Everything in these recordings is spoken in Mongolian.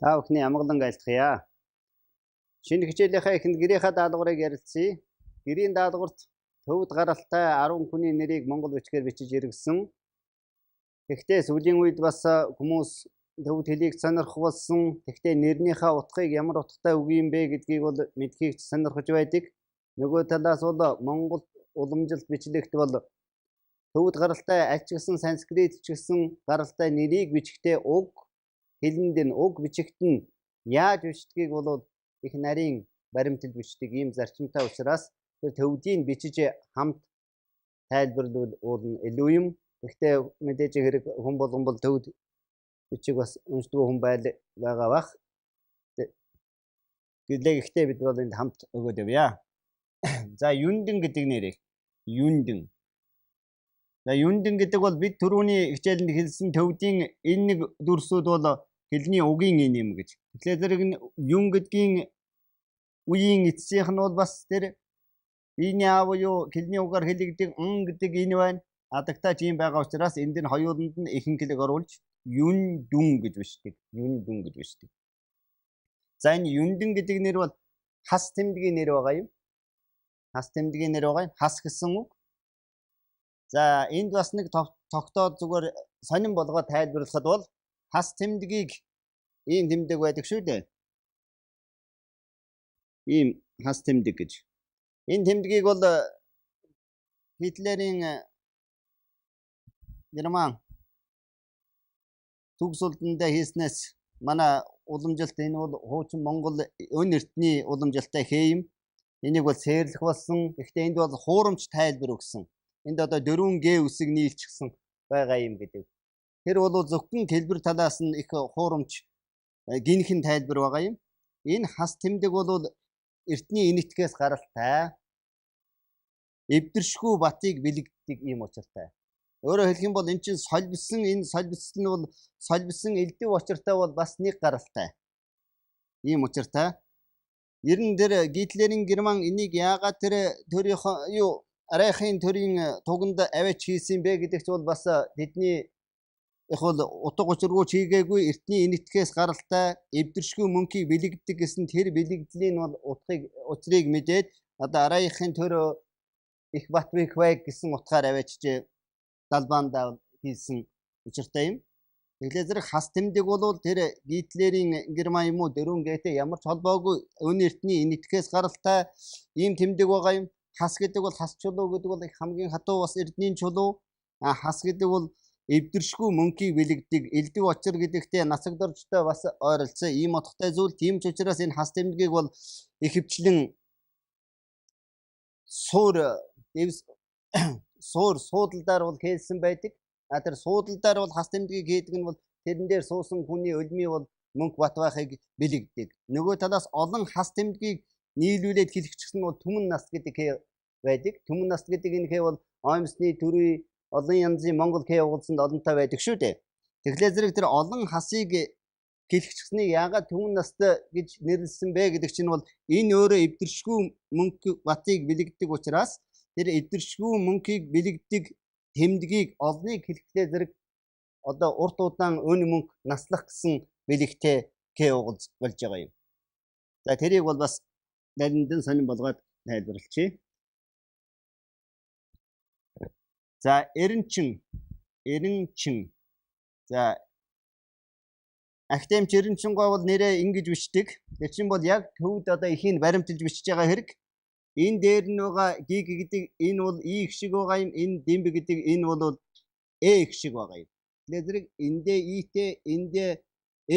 Та бүхний амгалан айлтгая. Шинэ хичээлийнхаа эхэнд гэрийнхаа даалгаврыг ярилцъя. Гэрийн даалгаварт төвд гаралтай 10 хүний нэрийг монгол бичгээр бичиж иргэсэн. Гэхдээ сүүлийн үед бас хүмүүс төвд хэлийг сонирхолсон. Гэхдээ нэрнийхээ утгыг ямар утгатай үг юм бэ гэдгийг бол мэдхийг сонирхож байдаг. Нөгөө талаас бол монгол уламжилт бичлэгт бол төвд гаралтай аль ч гэсэн санскрит ч гэсэн гаралтай нэрийг бичихтэй уг хэлэнд нь уг бичигт нь яаж бичдгийг бол их нарийн баримтанд бичдэг ийм зарчимтай учраас тэр төвдийг бичиж хамт тайлбарлавал илүү юм. Гэхдээ мэдээж хэрэг хүн болгон бол төвд бичиг бас уншдаг хүн байгаа бах. Гэхдээ бид бол энд хамт өгөөд явъя. За юндэн гэдэг нэрийг юндэн. За юндэн гэдэг бол бид түрүүний хичээлд хэлсэн төвдийн энэ нэг дүрсүүд бол хэлний угийн энэ юм гэж. Тэгэхээр зэрэг юн гэдгийн үеийн эцсийнх нь бол бас тэр биений аав юу хэлний угаар хэлэгдэг гэдэг энэ байна. Адагтаач юм байгаа учраас энд нь хоёуланд нь ихэнхлэг оруулж юн дүн гэж бичдэг. Юн дүн гэж бичдэг. За энэ юндэн гэдэг нэр бол хас тэмдгийн нэр байгаа юм. Хас тэмдгийн нэр байгаа юм. Хас гэсэн үг. За энд бас нэг тогтоод зүгээр сонирн болгоод тайлбарлахад бол хас тэмдгийг ийм тэмдэг байдаг шүү дээ. Ийм хас тэмдэг гэж. Энэ тэмдгийг бол Гитлерийн Герман төгс улданд хийснээс манай уламжилт энэ бол хуучин Монгол өн эртний уламжилттай хэм. Энийг бол сээрлэх болсон. Гэхдээ энд бол хуурамч тайлбар өгсөн. Энд одоо 4G үсэг нийлчихсэн байгаа юм гэдэг. Тэр бол зөвхөн хэлбэр талаас нь их хуурамч гинхэн тайлбар байгаа юм. Энэ хас тэмдэг бол эртний энэтхээс гаралтай эвдэршгүй батыг бэлэгддэг ийм учиртай. Өөрөөр хэлэх юм бол эн чинь солбисон энэ солбисон нь бол солбисон элдв учиртай бол бас нэг гаралтай. Ийм учиртай. Ер нь тэр Гитлерийн Герман энийг яагаад тэр төрийнхөө юу арайхын төрийн туганд аваач хийсэн бэ гэдэгт бол бас тэдний их бол утга учиргүй чийгээгүй эртний энэтхээс гаралтай эвдэршгүй мөнхийг бэлэгддэг гэсэн тэр бэлэгдлийн бол учрыг мэдээд одоо арайхын төр их Батбек байг гэсэн утгаар аваачж далбаанд хийсэн учиртай юм. Тэгэхээр зэрэг хас тэмдэг бол тэр Гитлерийн Герман юм уу 4G-тэй ямар ч холбоогүй өн эртний энэтхээс гаралтай ийм тэмдэг байгаа юм. Хас гэдэг бол хас чулуу гэдэг бол хамгийн хатуу бас эрдний чулуу. Хас гэдэг бол эвдэршгүй мөнхийг бэлэгдэг элдв учир гэдэгтээ насагдоржтой бас ойролцоо ийм утгатай зүйл. Тийм ч учраас энэ хас тэмдгийг бол ихэвчлэн суудалдаар бол хэлсэн байдаг. Тэр суудалдаар бол хас тэмдгийг хийдэг нь бол тэрэн дээр суусан хүний өлмий бол мөнх Батбахыг бэлэгдэг. Нөгөө талаас олон хас тэмдгийг нийлүүлээд хэлчихсэн нь бол түмэн наст гэдэг байдаг. Түмэн наст гэдэг энэ бол оймсны төрийн олон янзын Монгол уулзсанд олонтой байдаг шүү дээ. Тэгэхээр зэрэг тэр олон хасыг хэлчихсэнийг яагаад түмэн наст гэж нэрлсэн бэ гэдэг чинь бол энэ өөрөө эвдэршгүй мөнх Батыг бэлэгдэг учраас тэр эвдэршгүй мөнхийг бэлэгдэг тэмдгийг олныг хэлэхдээ зэрэг одоо урт удаан өн мөнх наслах гэсэн бэлэгтэй уулз болж байгаа юм. За тэрийг бол бас нариндэн сонирн болгоод тайлбарлачих. За эренчин. За академич эренчингой бол нэрээ ингэж бичдэг. Тэр чинь бол яг төвд одоо ихийг баримталж бичиж байгаа хэрэг. Энэ дээр нь байгаа гиг гэдэг энэ бол и их шиг байгаа юм. Энэ дэмб гэдэг энэ бол э их шиг байгаа юм. Тэгэхээр зэрэг эндээ итэй эндээ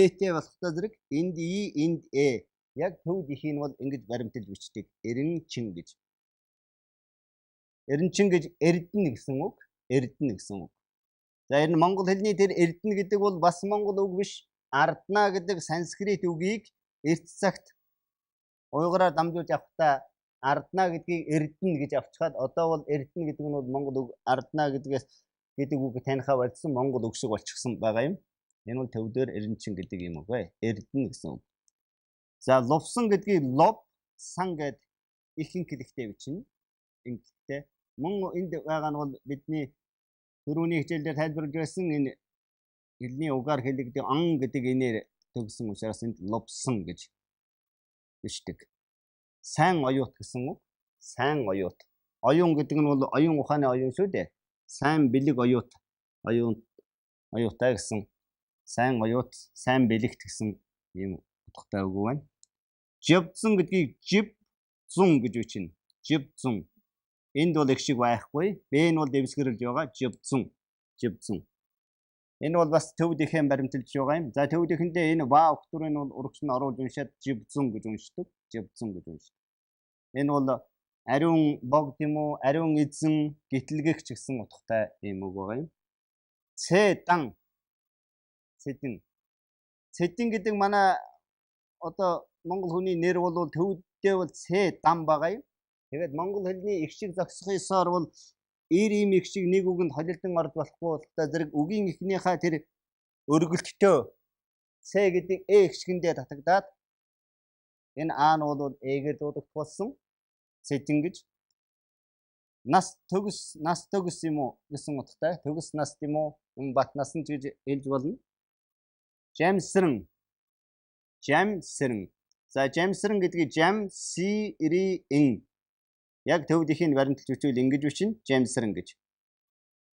этэй болохтой зэрэг энд и энд э яг төвд ихийг бол ингэж баримталж бичдэг. Эренчин гэж. Эренчин гэж эрдэнэ гэсэн үг. Эрдэнэ гэсэн үг. За энэ монгол хэлний тэр эрдэнэ гэдэг бол бас монгол үг биш. Ардна гэдэг санскрит үгийг эрт цагт уйгураар дамжуулж авахдаа ардна гэдгийг эрдэнэ гэж авчихад одоо бол эрдэнэ гэдэг нь бол монгол үг ардна гэдэг үг танихаа болсон монгол үг шиг болчихсон байгаа юм. Энэ бол төвдөр эренчин гэдэг юм уу вэ? Эрдэнэ гэсэн үг. За ловсон гэдгийг лов сан гэд ихэнх хэлэхтэй бичнэ. Инглиштэй. Мөн энд байгаа нь бол бидний түрүүний хичээлдээ тайлбарлаж байсан энэ хэлний угаар хэлэгдэх ан гэдэг энээр төгсөн учраас энд лувсан гэж бичдэг. Сайн оюут гэсэн үг. Сайн оюут. Оюун гэдэг нь бол оюун ухааны оюун шүү дээ. Сайн бэлэг оюут. Оюутай гэсэн. Сайн оюут, сайн бэлэгт гэсэн ийм утгатай үг байна. Живзун гэдгийг живзун гэж бичнэ. Живзун. Энд бол их шиг байхгүй. Б нь бол дэвсгэрэлж байгаа. Живзун. Энэ бол бас төвдийнхээ баримталж байгаа юм. За төвдийнхэндээ энэ ва өгтөрийг бол урагш нь оруулж уншаад живзун гэж уншдаг. Энэ бол ариун богд юм уу, ариун эзэн, гитлэгч гэсэн утгатай ийм үг байгаа юм. Цэдан. Цэдин гэдэг манай одоо монгол хүний нэр бол төвдөө бол цэдан байгаа юм. Тэгээд монгол хэлний их шиг зохисхойсоор бол ийм их шиг нэг үгэнд холилдон орж болохгүй болтой зэрэг үгийн эхнийхээ тэр өргөлтөө С гэдэг их шигэндээ татагдаад энэ А нь бол Эгээр дуудагт болсон цэдин гэж. Нас төгс юм уу гэсэн утгатай. Төгс нас юм уу? Бат насан гэж хэлж болно. Жамсран. За жамсран гэдгийг жамсирин. Яг төвдийнхийг баримталж үчвэл ингэж бичнэ. Жамсран гэж.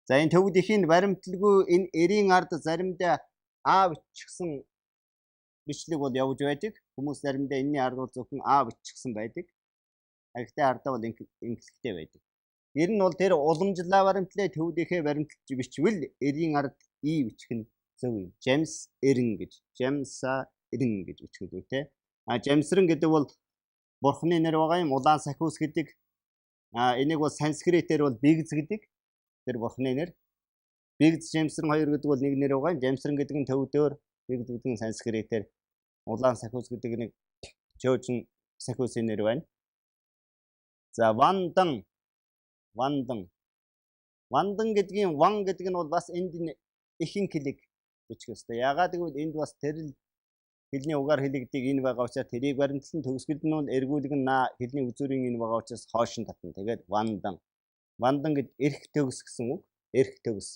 За энэ төвдийнхийг баримталгүй энэ эрийн ард заримдаа А бичсэн бичлэг бол явж байдаг. Хүмүүс заримдаа энэний ард бол зөвхөн А бичсэн байдаг. Агтай ардаа бол инглиштэй байдаг. Ер нь бол тэр уламжлал баримтлаа төвдийнхээ баримталж бичвэл эрийн ард И бичих нь зөв юм. Жамсрин гэж. Жамсарин гэж бичих үү те. Жамсрин гэдэг бол бурхны нэр байгаа юм. Улаан сахиус гэдэг. Энийг бол санскритээр бол бигз гэдэг. Тэр бурхны нэр. Бигз Жамсрин хоёр гэдэг бол нэг нэр байгаа юм. Жамсрин гэдэг нь төвдөр, бигз гэдэг нь санскритээр улаан сахиус гэдэг нэг чөөжин сахиусын нэр байна. За вандан гэдгийн ван гэдэг нь бол бас энд ихэнх хэлийг бичих ёстой. Яагаад гэвэл энд бас тэрл хэлний угаар хэлэгдэг энэ байгаа учраас тэрийг баримтлан төгсгөлд нь бол эргүүлэг нь хэлний үзүүрийн энэ байгаа учраас хоош нь татна. Тэгээд вандан гэд эрх төгс гэсэн үг. Эрх төгс.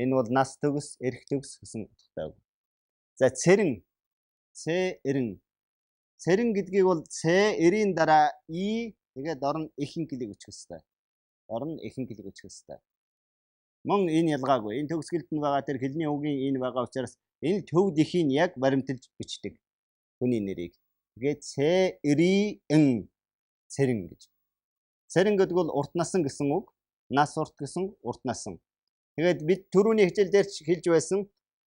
Энэ бол нас төгс, эрх төгс гэсэн утгатай үг. За цэрэн гэдгийг бол эрийн дараа И тэгээд орон ихэнх хэлийг бичих ёстой. Мөн энэ ялгаагүй. Энэ төгсгөлд нь байгаа тэр хэлний үгийн энэ байгаа учраас энэ төвдийнхийг яг баримталж бичдэг хүний нэрийг. Тэгээд цэрэн гэж. Цэрэн гэдэг бол урт насан гэсэн үг. Нас урт гэсэн урт насан. Тэгээд бид түрүүний хичээл дээр хэлж байсан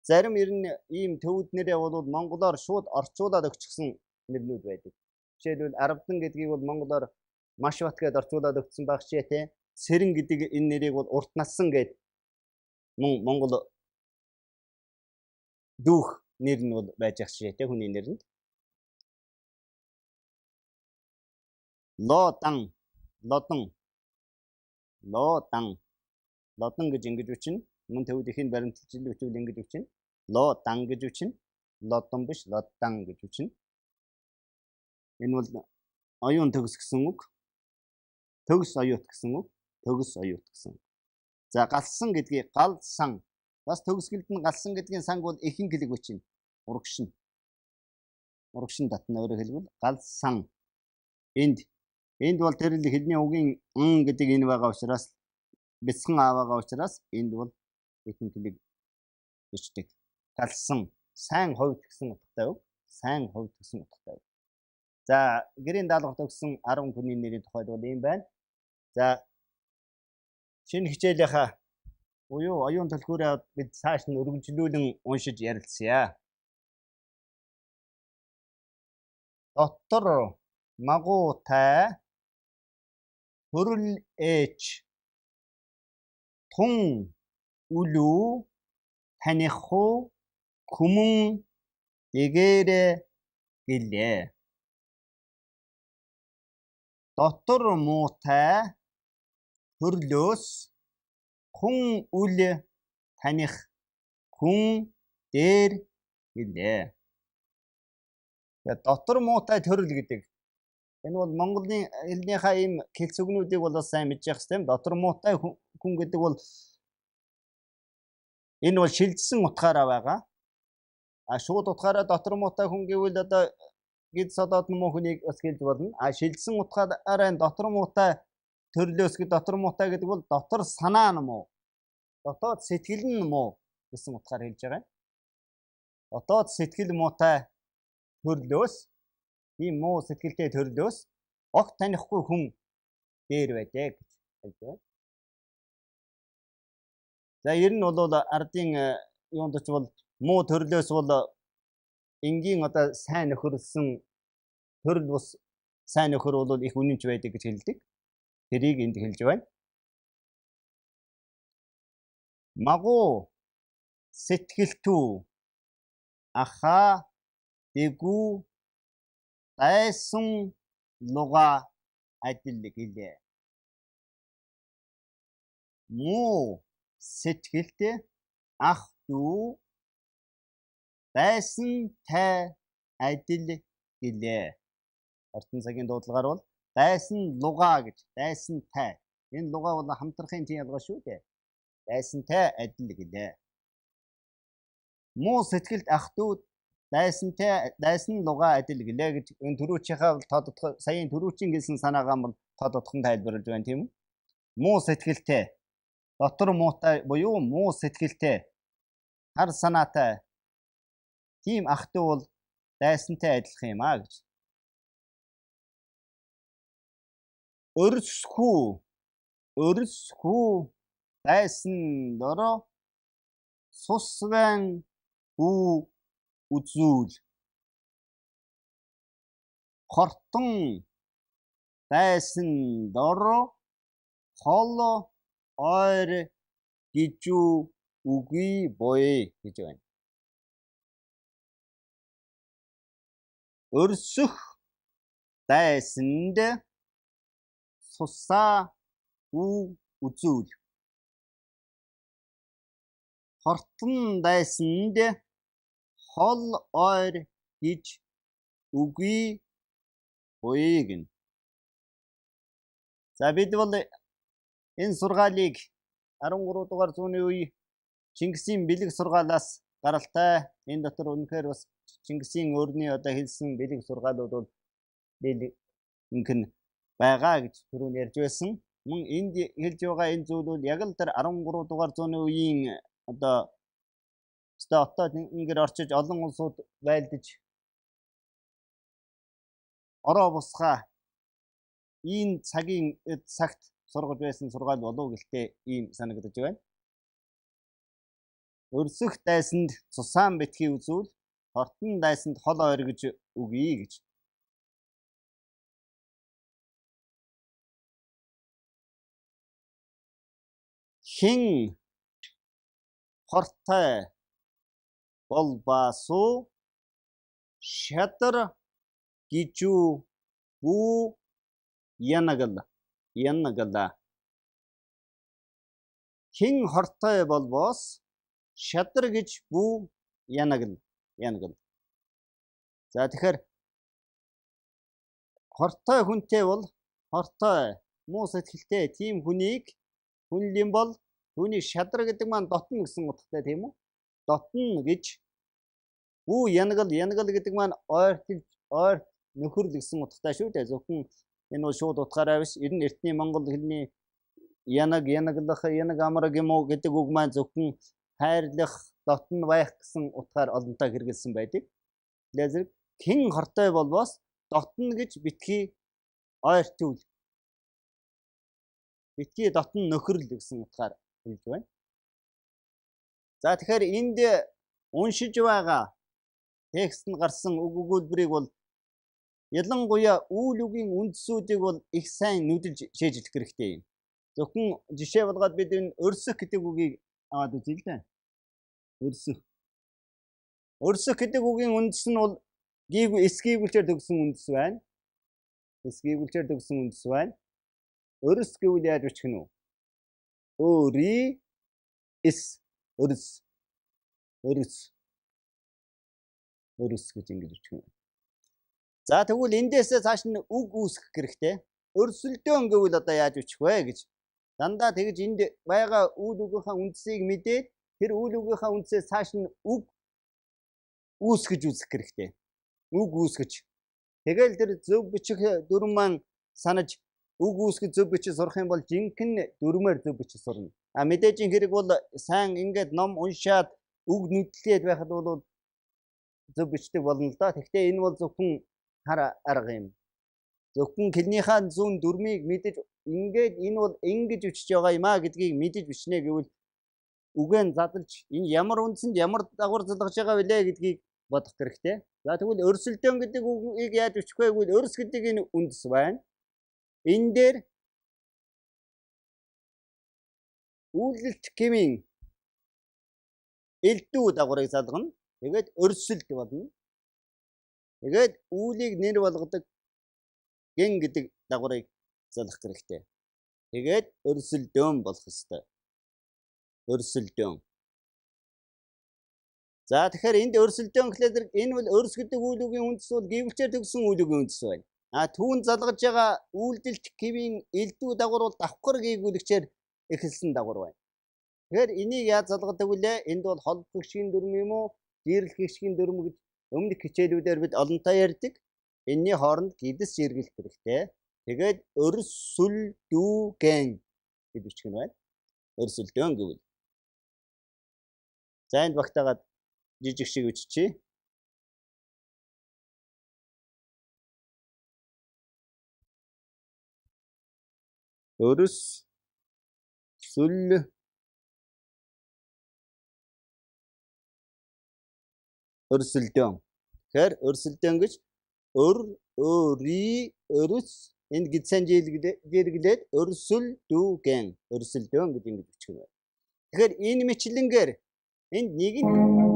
зарим ер нь ийм төвд нэрээ бол монголоор шууд орчуулад өгчихсэн нэрнүүд байдаг. Жишээлбэл Аравдан гэдгийг бол монголоор маш бат гэдээ орчуулад өгсөн баг шээ те. Цэрэн гэдэг энэ нэрийг бол урт насан гэдэг монгол дүүх нэр нь бол байж ах шээ те хүний нэрэнд. Лодан гэж ингэж бичнэ. Мөн төвдийнхийг баримталж бичвэл ингэж бичнэ. Лодан гэж бичнэ. Лодон биш, лодан гэж бичнэ. Энэ бол оюун төгс гэсэн үг. Төгс оюут гэсэн үг. За галсан гэдгийг галсан. Бас төгсгөлд нь галсан гэдгийн санг бол ихэнх хэлийг бичнэ. Урагшин татна өөрөөр хэлбэл галсан. Энд бол тэр хэлний үгийн гэдэг энэ байгаа учраас бяцхан А байгаа учраас энд бол ихэнх хэлийг бичдэг. Галсан. Сайн хувьд гэсэн утгатай үг. За гэрийн даалгавар төгссөн 10 хүний нэрийн тухайд бол ийм байна. За шинэ хичээлийнхаа оюун төлхөөрөө бид цааш нь өргөжлүүлэн уншиж ярилцъя. Дотор магуутай хөрөл ээч тун үлүү таних уу хүмүн эгээрэ гэлээ. Дотор муутай хөрлөөс хүн үл таних хүн дээр гэлээ. Дотор муутай төрөл гэдэг. Энэ бол Монголын хэлнийхээ ийм хэлц үгнүүдийг бол сайн мэдж явах хэрэгтэй. Дотор муутай хүн гэдэг бол энэ бол шилжсэн утгаараа байгаа. Шууд утгаараа дотор муутай хүн гэвэл одоо гид содоод муу хүнийг бас хэлж болно. Шилжсэн утгаараа дотор муутай төрлөөс дотор муутай гэдэг бол дотор санаа нь муу. Дотоод сэтгэл нь муу гэсэн утгаар хэлж байгаа. Дотоод сэтгэл муутай төрлөөс ийм муу сэтгэлтэй төрлөөс огт танихгүй хүн дээр байдаг гэж хэлж байна. За ер нь бол ардын юунд ч бол муу төрлөөс бол энгийн одоо сайн нөхөрлсөн төрөл бус сайн нөхөр бол их үнэнч байдаг гэж хэлдэг. Тэрийг энд хэлж байна. Магуу сэтгэлтүү ахаа дэгүү дайсан луга адил гэлээ. Муу сэтгэлтэй ах дүү дайсан тай адил гэлээ. Ортон цагийн дуудлагаар бол дайсан луга гэж дайсан тай. Энэ луга бол хамтрахын тийм ялгаа шүү дээ. Дайсан тай адил гэлээ. Муу сэтгэлд ах дүү дайсан луга адил гэлээ гэж энэ түрүүчийнхаа тодотох саяын түрүүчийн гэсэн санаагаа бол тодотхон тайлбарлаж байна тийм үү? Муу сэтгэлтэй дотор муутай буюу муу сэтгэлтэй хар санаатай тийм ах дүү бол дайсантай адилхан юм аа гэж. Өрсхүү дайсан дороо сусвэн үү үзүүл. Хортон дайсан дороо хол ойр гижүү үгүй боё гэж байна. Өрсөх дайсанд сусаа үү үзүүл. Хортон дайсанд хол ойр гэж үгүй боё гин. За бид бол энэ сургаалыг 13 дугаар зууны үе Чингисийн бэлэг сургаалаас гаралтай. Энэ дотор үнэхээр бас Чингисийн өөрний одоо хэлсэн бэлэг сургаалууд бол ингэн байгаа гэж түрүүн ярьж байсан. Мөн энд хэлж байгаа энэ зүйл бол яг л тэр 13 дугаар зууны үеийн одоо отод ингэр орчиж олон улсууд байлдаж ороо бусгаа энэ цагийн цагт сургаж байсан сургаал болов гэлтэй ийм санагдаж байна. Өрсөх дайсанд цусаан битгий үзүүл, хортон дайсанд хол ойр гэж үгүй гэж. Хин хортой болбасуу шатар гижүү бүү янагала. Хин хортой болбоос шатар гэж бүү янагал. За тэгэхээр хортой хүнтэй бол хортой муу сэтгэлтэй тийм хүнлэн бол түүний шадар гэдэг маань дотно гэсэн утгатай тийм үү? Дотно гэж бүү янагал гэдэг маань ойрт нөхөрл гэсэн утгатай шүү дээ. Зөвхөн энэ бол шууд утгаараа биш. Ер нь эртний монгол хэлний янаглах амраг юм уу гэдэг үг маань зөвхөн хайрлах, дотно байх гэсэн утгаар олонтаа хэрэгэлсэн байдаг. Лазер хин хортой болбоос дотно гэж битгий ойртүүл. Битгий дотно нөхөрл гэсэн утгаар хэлж байна. За тэгэхээр энд уншиж байгаа текстд гарсан үг өгүүлбэрийг бол ялангуяа үйл үгийн үндсүүдийг бол их сайн нүдэлж шийдэх хэрэгтэй юм. Зөвхөн жишээ болгоод бид энэ өрсөх гэдэг үгийг аваад үзье л дээ. Өрсөх гэдэг үгийн үндэс нь бол эсгийгүүлчээр төгсөн үндэс байна. Өрс гэвэл яаж бичих нь вэ? Өрс гэж ингэж бичих нь. За тэгвэл эндээсээ цааш нь үг үүсгэх хэрэгтэй. Өрсөлдөөн гэвэл одоо яаж бичих вэ гэж. Дандаа тэгж энд байгаа үйл үгийнхаа үндсийг мэдээд тэр үйл үгийнхаа үндсээс цааш нь үг үүсгэж үзэх хэрэгтэй. Үг үүсгэж. Тэгэл тэр зөв бичих дүрм маань санаж үг үүсгэж зөв бичих сурах юм бол жинхэнэ дүрмээр зөв бичих сурна. А мэдээж хэрэг бол сайн ингээд ном уншаад үг нүдлээд байхад бол зөв бичдэг болно л да. Гэхдээ энэ бол зөвхөн хар арга юм. Зөвхөн хэлнийхаа зүүн дүрмийг мэдэж ингээд энэ бол ингэж бичиж байгаа юм а гэдгийг мэдэж бичнэ гэвэл үгээр задлж энэ ямар үндсэнд ямар дагавар залгаж байгаа вэ гэдгийг бодох хэрэгтэй. За тэгвэл өрсөлдөөн гэдэг үгийг яаж бичих вэ гэвэл өрс гэдэг энэ үндэс байна. Энэ дээр үйлдэлт гэмийн элдв дагаврыг залгана. Тэгээд өрсөлд болно. Тэгээд үүлийг нэр болгодог ген гэдэг дагаврыг залгах хэрэгтэй. Тэгээд өрсөлдөөн болох ёстой. Өрсөлдөөн. За тэгэхээр энд өрсөлдөөн гэхлээр энэ бол өрс гэдэг үйл үгийн үндэс бол гівлчээр төгссөн үйл үгийн үндэс байна. А түүн залгаж байгаа үйлдэлт гэмийн элдв дагавар бол давхар гээгүүлэгчээр эхэлсэн дагавар байна. Тэгэхээр энийг яаж залгадаг вүлээ? Энд бол холбох гişгийн дүрм юм уу? Дээрлэх гişгийн дүрм гэж өмнөх хичээлүүдээр бид олонтаа ярьдаг. Энэний хооронд гидс жиргэлт хэрэгтэй. Тэгээд өрсөлдүүгэн гэж бичих нь байна. Өрсөлдөөн гэвэл. За энд багтаагаад жижиг шиг биччихье. Өрсөлдөөн. Тэгэхээр өрсөлдөөн гэж өрс энд гидсэн жиргэлээд өрсөлдүүгэн өрсөлдөөн гэж ингэж бичих нь байна. Тэгэхээр энэ мэтлэнгээр энд нэг нь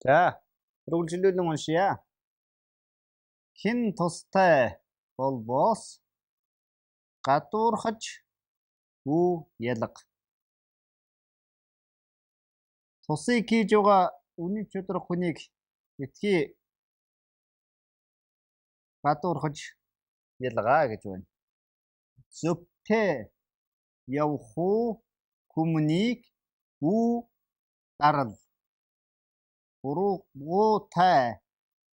за үргэлжлүүлэн уншия. Хин тустай болбоос гадуурхаж үү ялга. Тусыг хийж байгаа үнэн чөдрөх хүнийг битгий гадуурхаж ялгаа гэж байна. Зөвхөн явах уу хүмүүнийг үү дарал.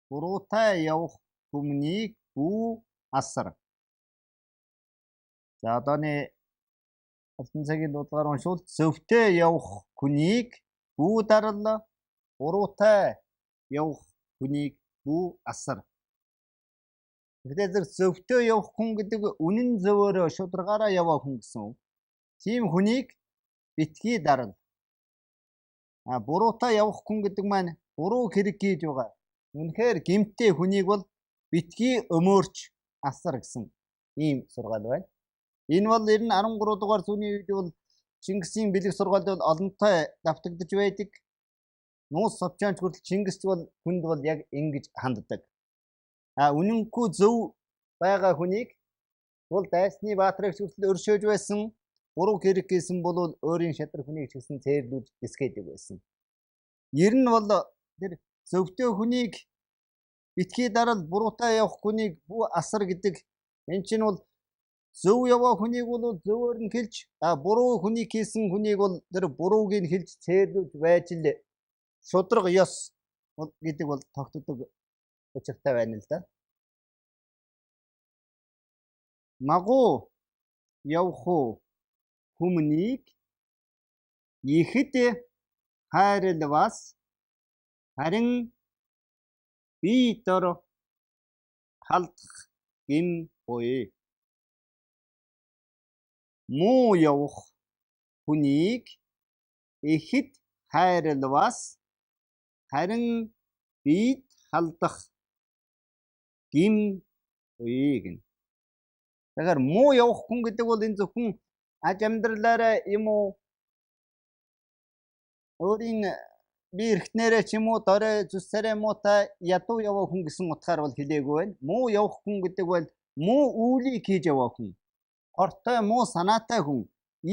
Буруутай явах хүмүүнийг үү асар. За одооны алтан цагийн дуудлагаар уншвал зөвхөн явах хүнийг үү дарал, буруутай явах хүнийг үү асар. Тэгэхээр зөвхөн явах хүн гэдэг үнэн зөвөөрөө шударгаараа яваа хүн гэсэн үг. Тийм хүнийг битгий дарал. Буруутай явах хүн гэдэг маань буруу хэрэг хийж байгаа. Үнэхээр гэмтээ хүнийг бол битгий өмөөрч асар гэсэн ийм сургаал байна. Энэ бол 13 дугаар зууны үед бол Чингисийн бэлэг сургаалд бол олонтой давтагдж байдаг. Нуус совчоонч хүртэл Чингис бол хүнд бол яг ингэж ханддаг. Үнэнгүй зөв байгаа хүнийг бол дайсны баатрагч хүртэл өршөөж байсан. Буруу хэрэг хийсэн бол өөрийн шадар хүнийг ч гэсэн цээрлүүлж эсгээдэг байсан. Ер нь бол тэр зөвхөн хүнийг битгий дарал, буруутай явах хүнийг бүү асар гэдэг. Энэ чинь бол зөв яваа хүнийг бол зөвөр нь хэлж, буруу хүнийг хийсэн хүнийг бол тэр бурууг нь хэлж цээрлүүлж байж л шудраг ёс гэдэг бол тогтдог учиртай байна л да. Магуу явах уу хүмүүнийг ихэд хайрлавас харин бие дор халдах гим буй. Муу явах хүнийг ихэд хайрлавас харин бид халдах гим буй гэнэ. Тэгэхээр муу явах хүн гэдэг бол энэ зөвхөн аж амьдралаараа юм уу өөрийн би эрхтнэрээ ч юм уу дорой зүсэрээ муутай ядуу яваа хүн гэсэн утгаар бол хэлээгүй байна. Муу явах хүн гэдэг бол муу үйлийг хийж яваа хүн. Ортой муу санаатай хүн.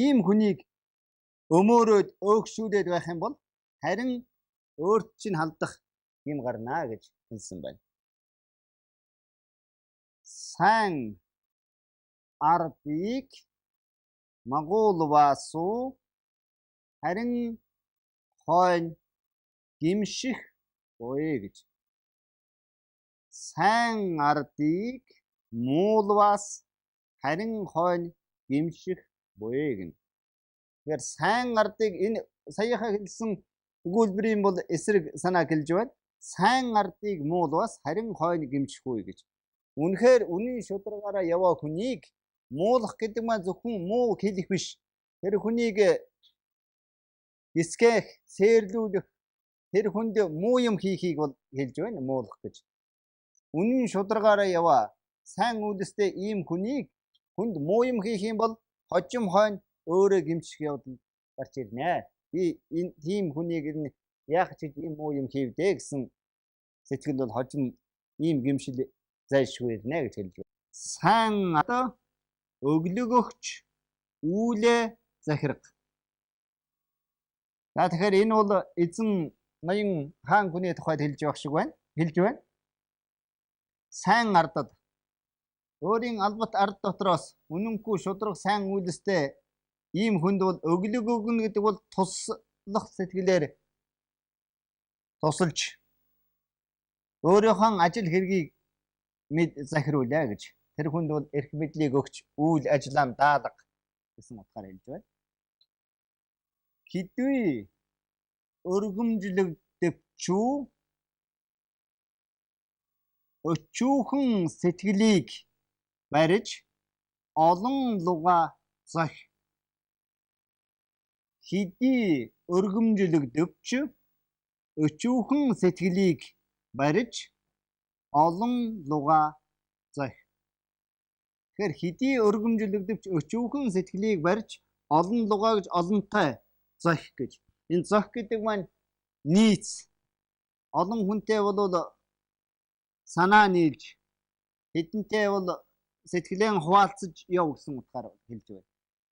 Ийм хүнийг өмөөрөөд өөгшүүлээд байх юм бол харин өөрт чинь халдах юм гарнаа гэж хэлсэн байна. Сайн ардыг магуулвасуу харин хойно гимших буй гэж. Сайн ардыг муулвас харин хойно гимших буй гэнэ. Тэгэхээр сайн ардыг энэ саяхан хэлсэн өгүүлбэрийн бол эсрэг санаа хэлж байна. Сайн ардыг муулвас харин хойно гимших буй гэж. Үнэхээр үнийн шударгаараа яваа хүнийг муулах гэдэг маань зөвхөн муу хэлэх биш. Тэр хүнийг гисгэх, сээрлүүлэх, тэр хүнд муу юм хийхийг бол хэлж байна муулах гэж. Үнийн шударгаараа яваа сайн үйлстэй ийм хүнд муу юм хийх юм бол хожим хойно өөрөө гимших явдал гарч ирнэ. Би энэ тийм хүнийг яах ч ийм муу юм хийвдэ гэсэн сэтгэл бол хожим ийм гимшил зайлшгүй ирнэ гэж хэлж байна. Сайн одоо өглөгөгч үүлээ захирга. За тэгэхээр энэ бол эзэн ноён хаан хүний тухайд хэлж явах шиг байна. Хэлж байна. Сайн ардад өөрийн албат ард дотроос үнэнгүй шудраг сайн үйлстэй ийм хүнд бол өглөг өгнө гэдэг бол туслах сэтгэлээр тусалж өөрийнхөө ажил хэргийг мэд захируулъя гэж. Тэр хүнд бол эрх мэдлийг өгч үйл ажиллагаан даалга гэсэн утгаар хэлж байна. Хэдвээ өргөмжлөгдөвчүү өчүүхэн сэтгэлийг барьж олон луга зах. Хэдий өргөмжлөгдөвч өчүүхэн сэтгэлийг барьж олон луга зах. Тэгэхээр хэдий өргөмжлөгдөвч өчүүхэн сэтгэлийг барьж олон луга гэж олонтой зах гэж. Энэ зах гэдэг маань нийц. Олон хүнтэй бол санаа нийлж хэдэнтэй бол сэтгэлэн хуваалцаж яв гэсэн утгаар хэлж байна.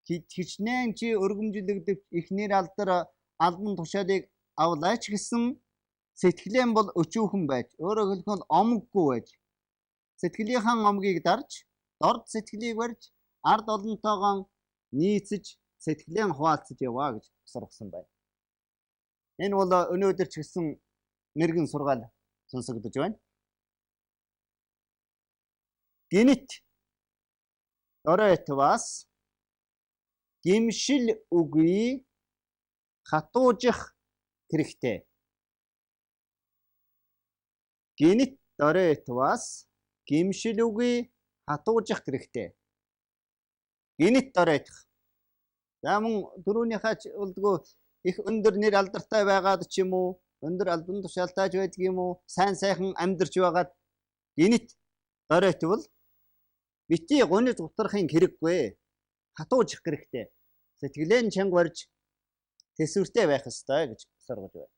Хичнээн чи өргөмжлөгдөвч ихнэр алдар албан тушаалыг авлаач гэсэн сэтгэлэн бол өчүүхэн байж, өөрөөр хэлбэл омггүй байж, сэтгэлийнхэн омгийг дарж, дорд сэтгэлийг барьж, ард олонтойгоо нийцэж, сэтгэлэн хуваалцаж яваа гэж сургасан байна. Энэ бол өнөөдөр ч гэсэн мэрэгэн сургаал сонсогдож байна. Гинэт оройтвас гимшил үгүй хатуужих хэрэгтэй. Гинэт оройтвас гимшил үгүй хатуужих хэрэгтэй. Гинэт оройтох. За мөн дөрөвнийхээ үлдгөө их өндөр нэр алдартай байгаад ч юм уу, өндөр албан тушаалтай байдаг юм уу, сайн сайхан амьдарч байгаад гинэт оройтвол бити гонж утрахын хэрэггүй. Хатуужих хэрэгтэй. Сэтгэлэн чанга барьж тэсвэртэй байх ёстой гэж сургаж байна.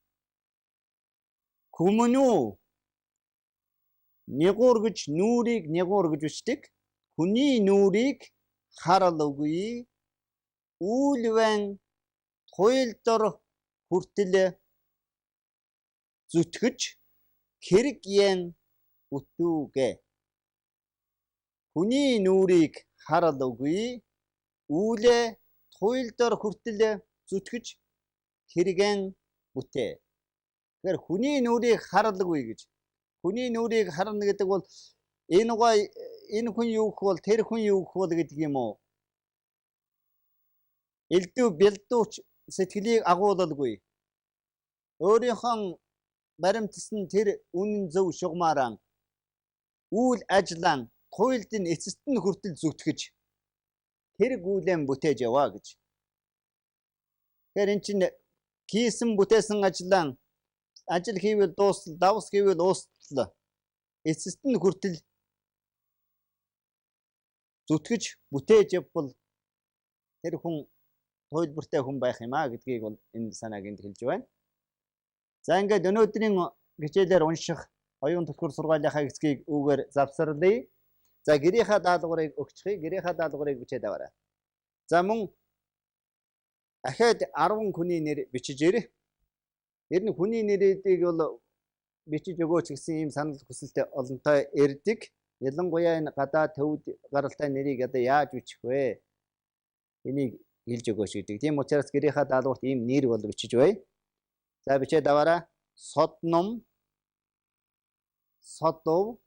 Хүмүүнүү нэгургэж нүрийг нэгургэж бичдэг. Хүний нүрийг харал үгүй. Үүлвэн туйлдор хүртэл зүтгэж хэрэг ян бүтүүгээ. Хүний нүрийг харал үгүй. Үүлээ туйлдор хүртэл зүтгэж хэрэгэн бүтээ. Тэгэхээр хүний нүрийг харалгүй гэж. Хүний нүрийг харна гэдэг бол энэ хүн юу гэх бол тэр хүн юу гэх бол гэдэг юм уу? Элдв бэлдүүч сэтгэлийг агуулалгүй. Өөрийнхөө баримтсан тэр үнэн зөв шугамаараа үйл ажиллагаа туйлдын эцэст нь хүртэл зүтгэж тэр гүйлэн бүтээж яваа гэж. Тэгэхээр эн чинь хийсэн бүтээсэн ажил хийвэл дуустал, давс хийвэл уустал эцэст нь хүртэл зүтгэж бүтээж явбал тэр хүн туйлбартай хүн байх юм аа гэдгийг бол энэ санааг энд хэлж байна. За ингээд өнөөдрийн хичээлээр унших оюун түлхүүр сургаалынхаа хэсгийг үүгээр завсарлая. За гэрийнхаа даалгаврыг өгчихье. Гэрийнхаа даалгаврыг бичээд аваарай. За мөн ахаад 10 хүний нэр бичиж ирээ. Ер нь хүний нэрүүдийг бол бичиж өгөөч гэсэн ийм санал хүсэлтэй олонтой ирдэг. Ялангуяа энэ гадаа төвд гаралтай нэрийг одоо яаж бичих вэ? Энийг хэлж өгөөч гэдэг. Тийм учраас гэрийнхаа даалгаварт ийм нэр бол бичиж бай. За бичээд аваарай. Содном, Содов,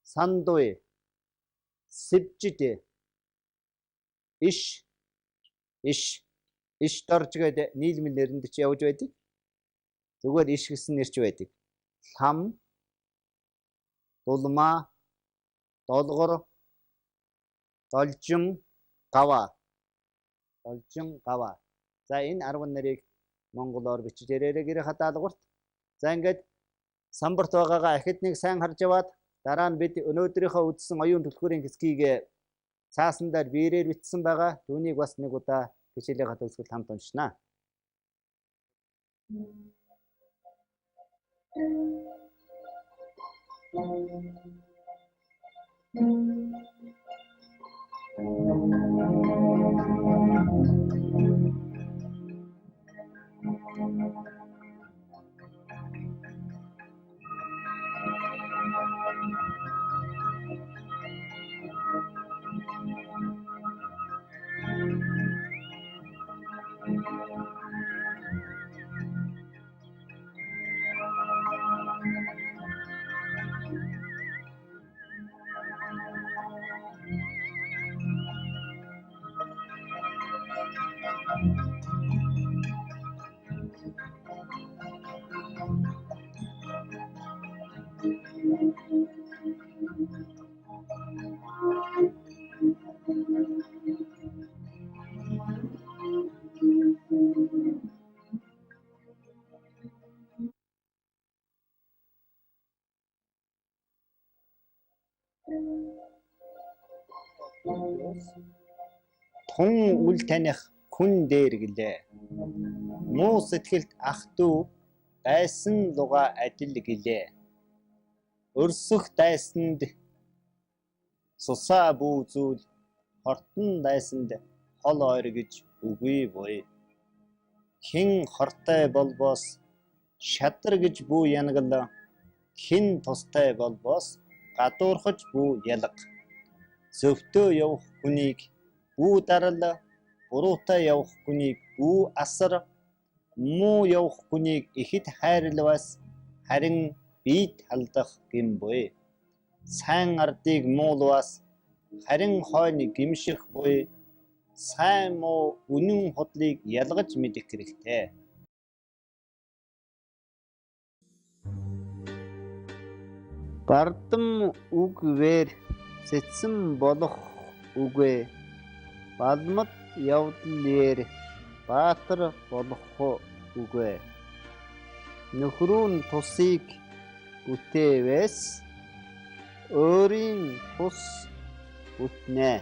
Сандуй, Сибжид, иш дорж гэдэг нийлмэл нэрэнд ч явж байдаг. Зүгээр иш гэсэн нэрч байдаг. Лам, дулмаа, долгор, должин, гава. За энэ 10 нарыг монголоор бичиж ирээрэй гэрийнхаа даалгаварт. За ингээд самбарт байгаагаа ахид нэг сайн харж яваад дараа нь бид өнөөдрийнхөө үзсэн оюун түлхүүрийн хэсгийг цаасандаар биеэр бичсэн байгаа. Түүнийг бас нэг удаа хичээлийнхаа төгсгөлд хамт уншнаа. Тун үл таних хүн дээр гэлээ. Муу сэтгэлд ах дүү дайсан луга адил гэлээ. Өрсөх дайсанд сусаа бүү зүйл хортон дайсанд хол ойр гэж үгүй буй. Хин хортой болбоос шадар гэж бүү янагла. Хин тустай болбоос гадуурхаж бүү ялга. Зөвтөө явах хүнийг бүү дарал, буруутай явах хүнийг бүү асар, муу явах хүнийг ихэд хайрлавас харин бийд халдах гэм буй. Сайн ардыг муулвас харин хойно гимших буй. Сайн муу үнэн худлыг ялгаж мэдэх хэрэгтэй. Бардам үгээр сэтсэн болох үгүй. Балмад явдлаар баатар болох үгүй. Нөхрүүн тусыг бүтээвэс өөрийн тус бүтнэ.